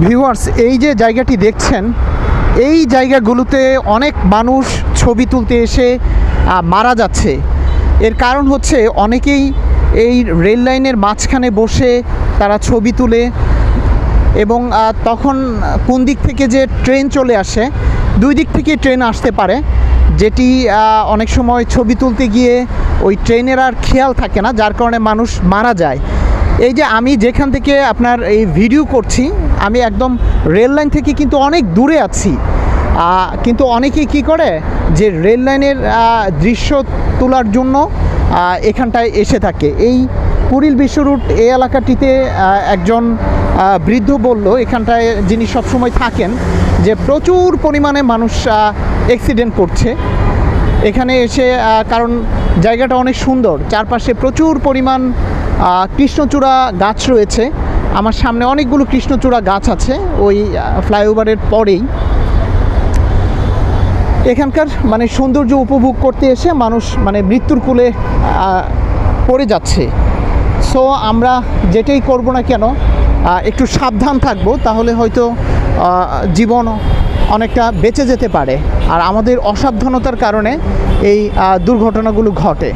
Viewers, এই যে জায়গাটি দেখছেন, এই জায়গাগুলোতে অনেক মানুষ ছবি তুলতে এসে মারা যাচ্ছে। এর কারণ হচ্ছে অনেকেই এই রেল লাইনের মাঝখানে বসে তারা ছবি তুলে এবং তখন কোন দিক থেকে যে ট্রেন চলে আসে, দুই দিক থেকে ট্রেন আসতে পারে, যেটি অনেক সময় ছবি তুলতে গিয়ে ওই ট্রেনের আর খেয়াল থাকে না, যার কারণে মানুষ মারা যায়। এই যে আমি যেখান থেকে আপনার এই ভিডিও করছি, আমি একদম রেল লাইন থেকে কিন্তু অনেক দূরে আছি, কিন্তু অনেকেই কী করে যে রেল লাইনের দৃশ্য তোলার জন্য এখানটায় এসে থাকে। এই কুড়িল বিশ্ব রুট এই এলাকাটিতে একজন বৃদ্ধ বলল, এখানটায় যিনি সবসময় থাকেন, যে প্রচুর পরিমাণে মানুষ অ্যাক্সিডেন্ট করছে এখানে এসে, কারণ জায়গাটা অনেক সুন্দর, চারপাশে প্রচুর পরিমাণ কৃষ্ণচূড়া গাছ রয়েছে। আমার সামনে অনেকগুলো কৃষ্ণচূড়া গাছ আছে ওই ফ্লাইওভারের পরেই। এখানকার মানে সৌন্দর্য উপভোগ করতে এসে মানুষ মানে মৃত্যুর কোলে পড়ে যাচ্ছে। সো আমরা যেটাই করব না কেন একটু সাবধান থাকব, তাহলে হয়তো জীবন অনেকটা বেঁচে যেতে পারে। আর আমাদের অসাবধানতার কারণে এই দুর্ঘটনাগুলো ঘটে।